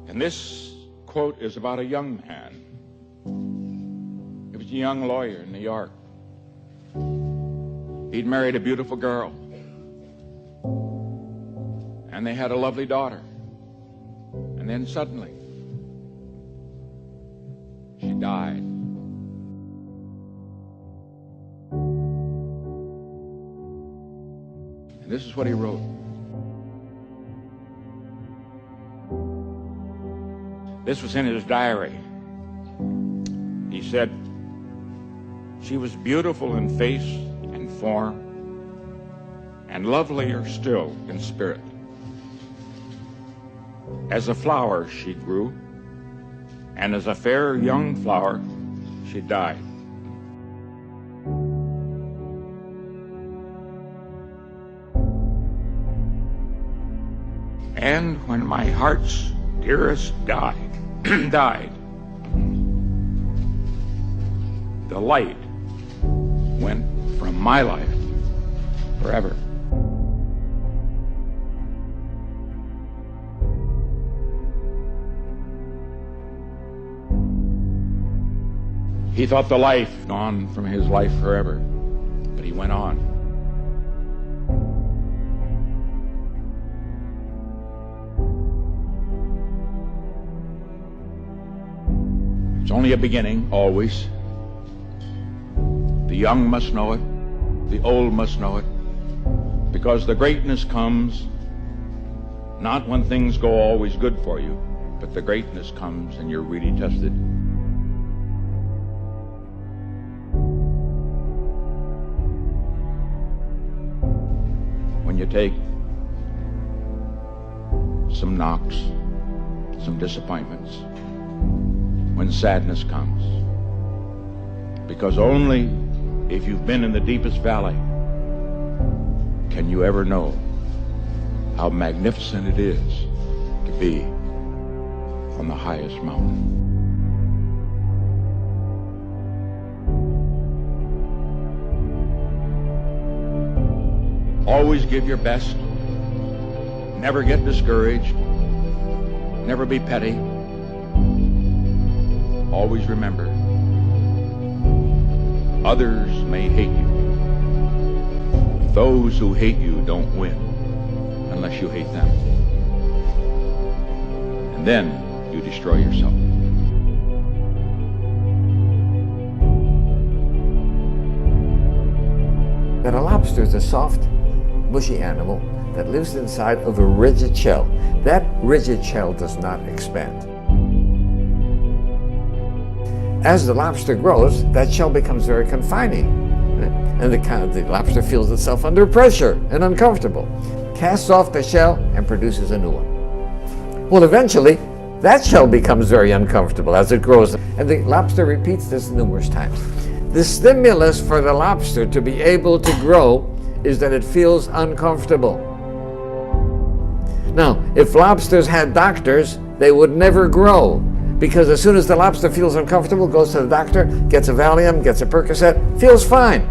And this quote is about a young man. He was a young lawyer in New York. He'd married a beautiful girl, and they had a lovely daughter. And then suddenly, she died. And this is what he wrote. This was in his diary. He said, "She was beautiful in face and form, and lovelier still in spirit. As a flower she grew, and as a fair young flower she died. And when my heart's dearest died, the light went from my life forever." He thought the life gone from his life forever, but he went on. It's only a beginning, always. The young must know it, the old must know it, because the greatness comes not when things go always good for you, but the greatness comes and you're really tested. When you take some knocks, some disappointments, when sadness comes, because only if you've been in the deepest valley can you ever know how magnificent it is to be on the highest mountain. Always give your best. Never get discouraged. Never be petty. Always remember, others may hate you. Those who hate you don't win unless you hate them. And then you destroy yourself. That a lobster is a soft, mushy animal that lives inside of a rigid shell. That rigid shell does not expand. As the lobster grows, that shell becomes very confining, and the lobster feels itself under pressure and uncomfortable, casts off the shell and produces a new one. Well, eventually, that shell becomes very uncomfortable as it grows, and the lobster repeats this numerous times. The stimulus for the lobster to be able to grow is that it feels uncomfortable. Now, if lobsters had doctors, they would never grow, because as soon as the lobster feels uncomfortable, goes to the doctor, gets a Valium, gets a Percocet, feels fine,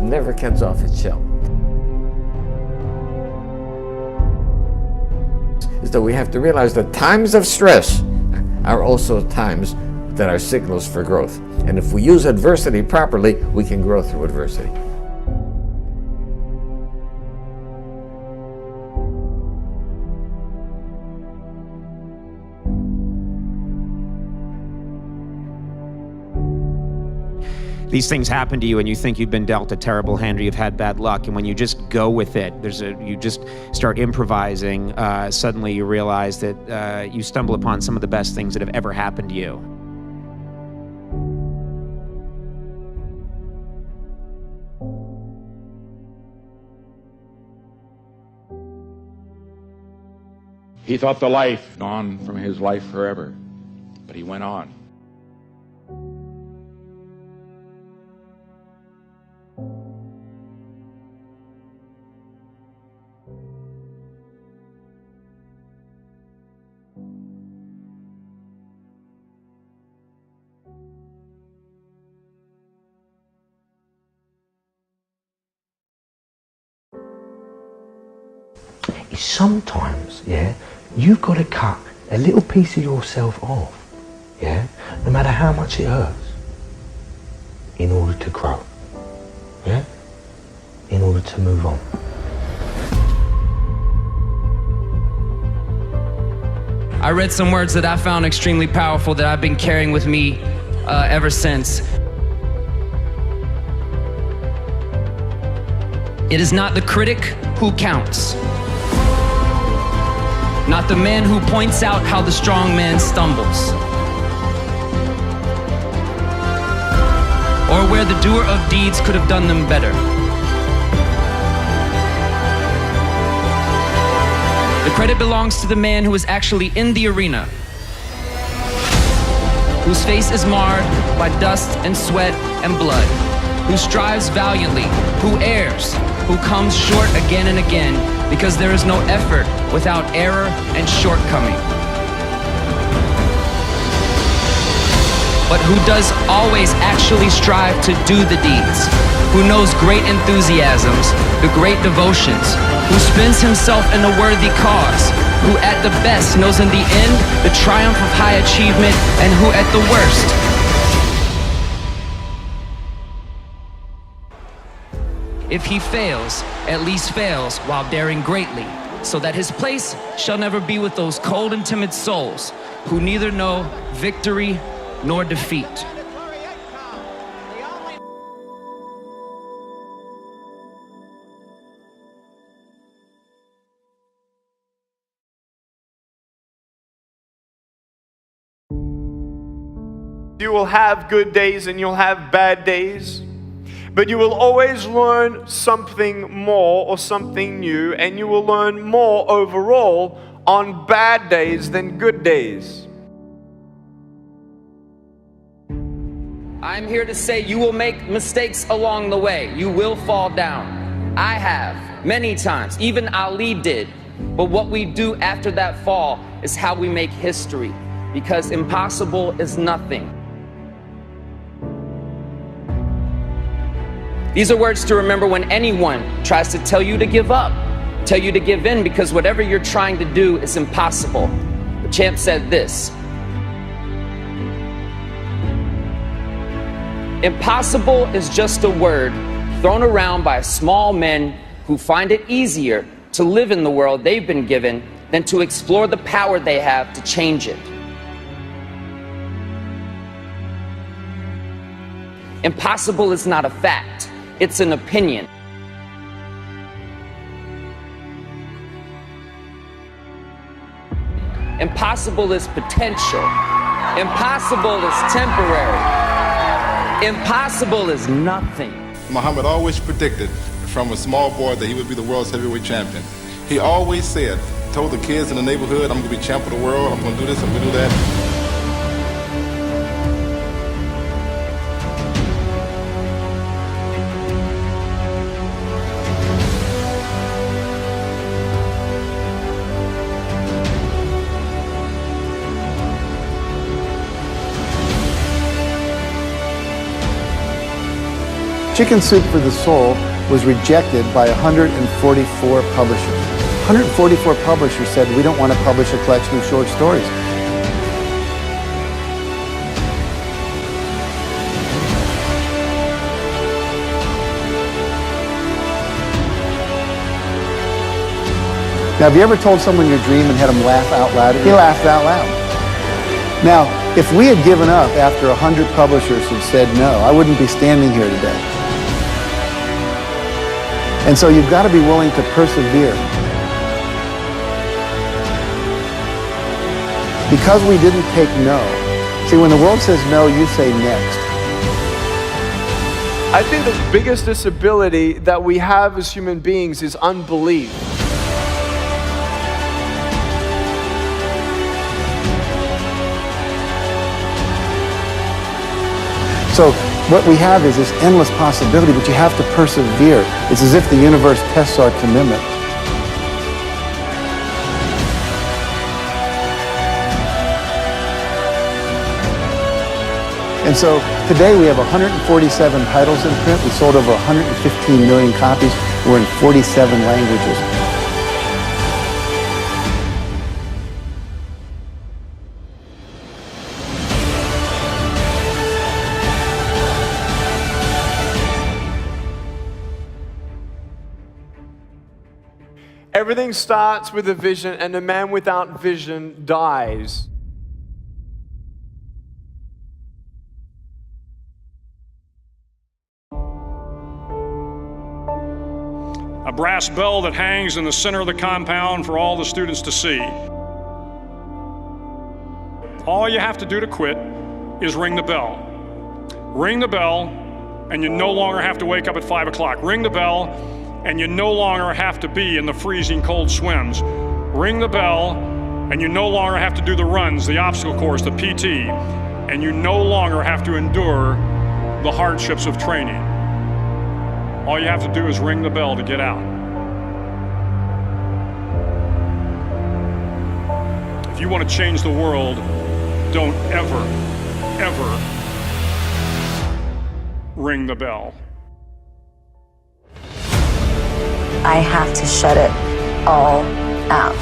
never gets off its shell. So we have to realize that times of stress are also times that are signals for growth. And if we use adversity properly, we can grow through adversity. These things happen to you and you think you've been dealt a terrible hand or you've had bad luck, and when you just go with it, you just start improvising, suddenly you realize that you stumble upon some of the best things that have ever happened to you. He thought the life gone from his life forever, but he went on. Sometimes, yeah, you've got to cut a little piece of yourself off, yeah, no matter how much it hurts, in order to grow, yeah, in order to move on. I read some words that I found extremely powerful that I've been carrying with me ever since. It is not the critic who counts, not the man who points out how the strong man stumbles, or where the doer of deeds could have done them better. The credit belongs to the man who is actually in the arena, whose face is marred by dust and sweat and blood, who strives valiantly, who errs, who comes short again and again, because there is no effort without error and shortcoming. But who does always actually strive to do the deeds, who knows great enthusiasms, the great devotions, who spends himself in a worthy cause, who at the best knows in the end the triumph of high achievement, and who at the worst if he fails, at least fails while daring greatly, so that his place shall never be with those cold and timid souls who neither know victory nor defeat. You will have good days and you'll have bad days, but you will always learn something more or something new, and you will learn more overall on bad days than good days. I'm here to say you will make mistakes along the way. You will fall down. I have, many times. Even Ali did. But what we do after that fall is how we make history, because impossible is nothing. These are words to remember when anyone tries to tell you to give up, tell you to give in, because whatever you're trying to do is impossible. The champ said this: impossible is just a word thrown around by small men who find it easier to live in the world they've been given than to explore the power they have to change it. Impossible is not a fact, it's an opinion. Impossible is potential. Impossible is temporary. Impossible is nothing. Muhammad always predicted from a small boy that he would be the world's heavyweight champion. He always said, told the kids in the neighborhood, I'm going to be champ of the world, I'm going to do this, I'm going to do that. Chicken Soup for the Soul was rejected by 144 publishers. 144 publishers said, we don't want to publish a collection of short stories. Now, have you ever told someone your dream and had them laugh out loud? He laughed out loud. Now, if we had given up after 100 publishers had said no, I wouldn't be standing here today. And so you've got to be willing to persevere. Because we didn't take no. See, when the world says no, you say next. I think the biggest disability that we have as human beings is unbelief. So what we have is this endless possibility, but you have to persevere. It's as if the universe tests our commitment. And so today we have 147 titles in print. We sold over 115 million copies. We're in 47 languages. Everything starts with a vision, and a man without vision dies. A brass bell that hangs in the center of the compound for all the students to see. All you have to do to quit is ring the bell. Ring the bell, and you no longer have to wake up at 5 o'clock. Ring the bell, and you no longer have to be in the freezing cold swims. Ring the bell, and you no longer have to do the runs, the obstacle course, the PT, and you no longer have to endure the hardships of training. All you have to do is ring the bell to get out. If you want to change the world, don't ever, ever ring the bell. I have to shut it all out.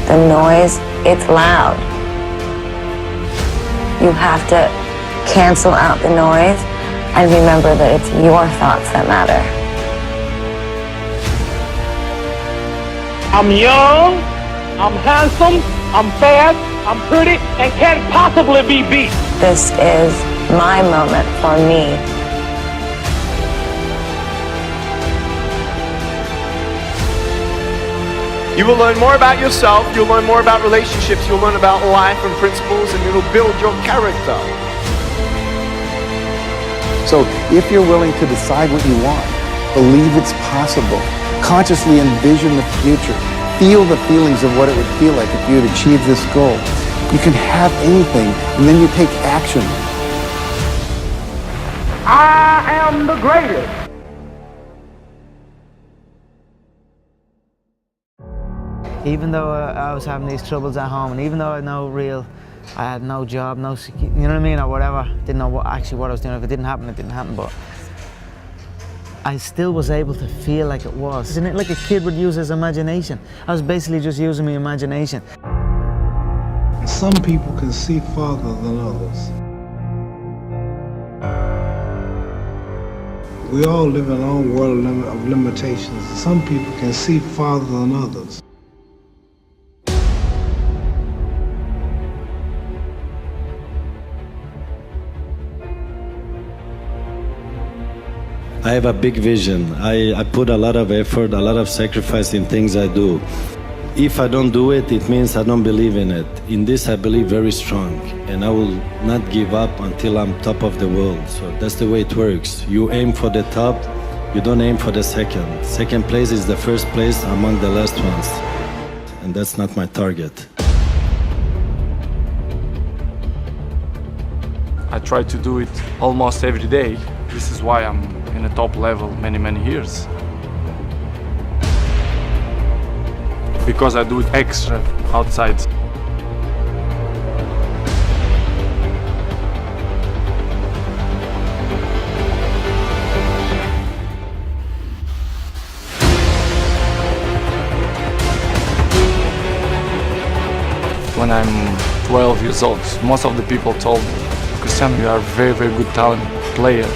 The noise, it's loud. You have to cancel out the noise and remember that it's your thoughts that matter. I'm young, I'm handsome, I'm fast, I'm pretty, and can't possibly be beat. This is my moment for me. You will learn more about yourself, you'll learn more about relationships, you'll learn about life and principles, and it'll build your character. So if you're willing to decide what you want, believe it's possible, consciously envision the future, feel the feelings of what it would feel like if you had achieved this goal, you can have anything, and then you take action. I am the greatest. Even though I was having these troubles at home, and even though I had no job, no security, you know what I mean, or whatever, didn't know what I was doing. If it didn't happen, it didn't happen, but I still was able to feel like it was. Isn't it like a kid would use his imagination? I was basically just using my imagination. Some people can see farther than others. We all live in our own world of limitations. Some people can see farther than others. I have a big vision. I put a lot of effort, a lot of sacrifice in things I do. If I don't do it, it means I don't believe in it. In this, I believe very strong, and I will not give up until I'm top of the world. So that's the way it works. You aim for the top, you don't aim for the second. Second place is the first place among the last ones, and that's not my target. I try to do it almost every day. This is why I'm in a top level many years. Because I do it extra outside. When I'm 12 years old, most of the people told me, Cristiano, you are a very good talent player,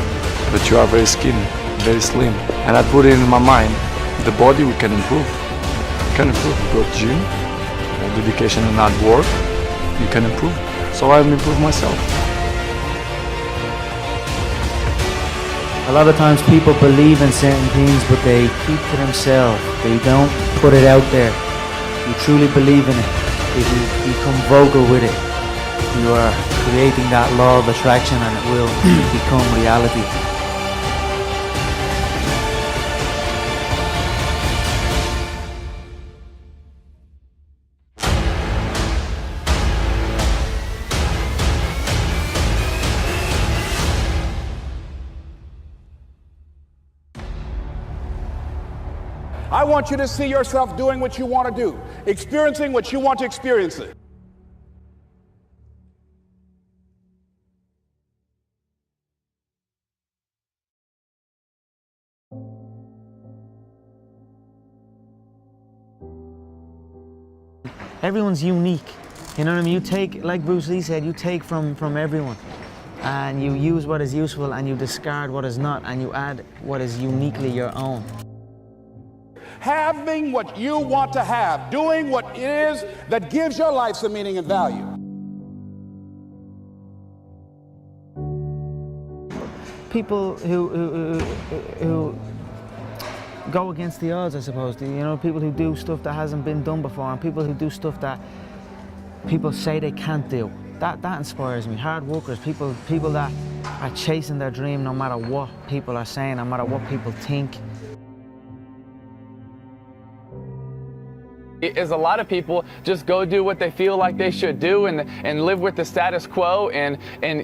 but you are very skinny, very slim. And I put it in my mind, the body we can improve. You can improve, go to gym, dedication and hard work, you can improve. So I'll improve myself. A lot of times people believe in certain things, but they keep to themselves. They don't put it out there. You truly believe in it. If you become vocal with it, you are creating that law of attraction, and it will become reality. I want you to see yourself doing what you want to do, experiencing what you want to experience it. Everyone's unique. You know what I mean? You take, like Bruce Lee said, you take from everyone. and you use what is useful and you discard what is not, and you add what is uniquely your own. Having what you want to have, doing what it is that gives your life some meaning and value. People who go against the odds, I suppose. You know, people who do stuff that hasn't been done before, and people who do stuff that people say they can't do. That inspires me. Hard workers, people that are chasing their dream no matter what people are saying, no matter what people think. Is a lot of people just go do what they feel like they should do and live with the status quo and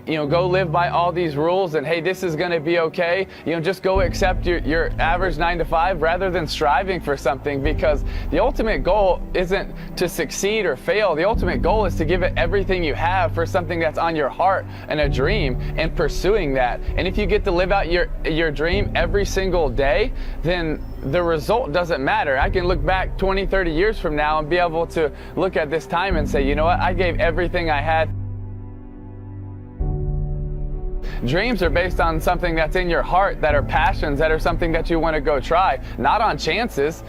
you know, go live by all these rules and hey, this is going to be okay. You know, just go accept your average 9 to 5 rather than striving for something, because the ultimate goal isn't to succeed or fail. The ultimate goal is to give it everything you have for something that's on your heart and a dream, and pursuing that. And if you get to live out your dream every single day, then the result doesn't matter. I can look back 20, 30 years from now and be able to look at this time and say, you know what, I gave everything I had. Dreams are based on something that's in your heart, that are passions, that are something that you want to go try, not on chances.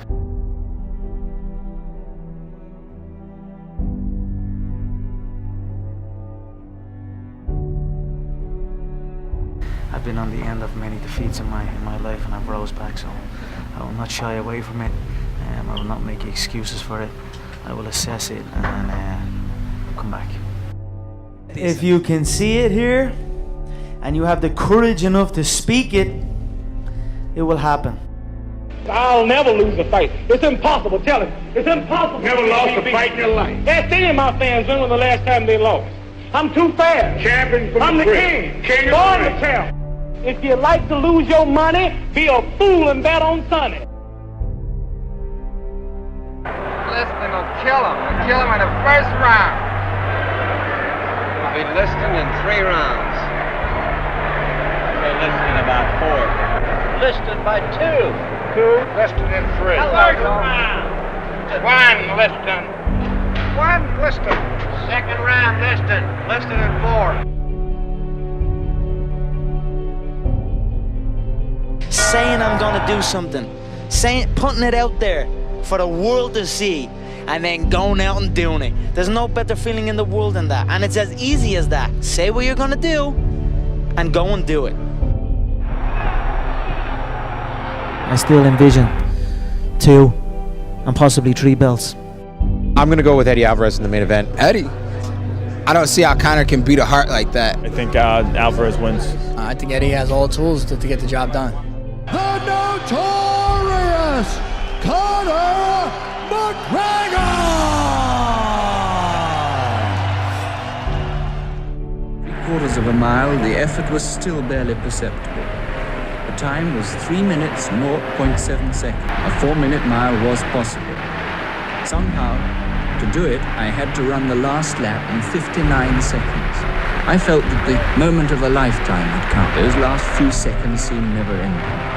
I've been on the end of many defeats in my life, and I've rose back, so I will not shy away from it. I will not make excuses for it. I will assess it and come back. If you can see it here, and you have the courage enough to speak it, it will happen. I'll never lose a fight. It's impossible. Tell him. It's impossible. Never lost a fight in your life. Ask any of my fans when was the last time they lost. I'm too fast. Champion from I'm the king. King born the champ. If you like to lose your money, be a fool and bet on Sonny. Liston will kill him. He'll kill him in the first round. I'll be Liston in 3 rounds. So Liston in about 4. Liston by 2. 2. Liston in 3. One Liston. One Liston. Second round Liston. Liston in 4. Saying I'm gonna do something, putting it out there for the world to see, and then going out and doing it. There's no better feeling in the world than that, and it's as easy as that. Say what you're gonna do, and go and do it. I still envision 2 and possibly 3 belts. I'm going to go with Eddie Alvarez in the main event. Eddie? I don't see how Conor can beat a heart like that. I think Alvarez wins. I think Eddie has all the tools to get the job done. The notorious Conor McGregor! 3/4 of a mile, the effort was still barely perceptible. The time was 3 minutes, 0.7 seconds. A 4-minute mile was possible. Somehow, to do it, I had to run the last lap in 59 seconds. I felt that the moment of a lifetime had come. Those last few seconds seemed never-ending.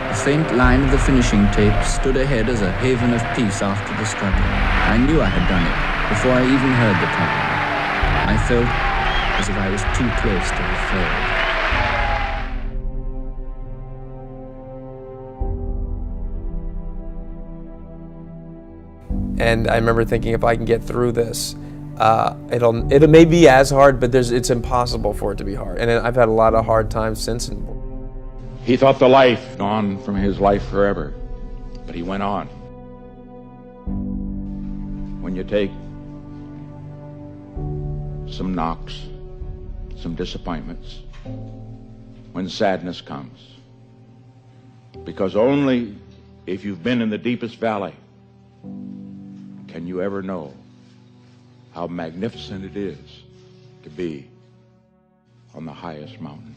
The faint line of the finishing tape stood ahead as a haven of peace after the struggle. I knew I had done it before I even heard the time. I felt as if I was too close to have failed. And I remember thinking, if I can get through this, it may be as hard, but it's impossible for it to be hard. And I've had a lot of hard times since. He thought the life gone from his life forever, but he went on. When you take some knocks, some disappointments, when sadness comes, because only if you've been in the deepest valley can you ever know how magnificent it is to be on the highest mountain.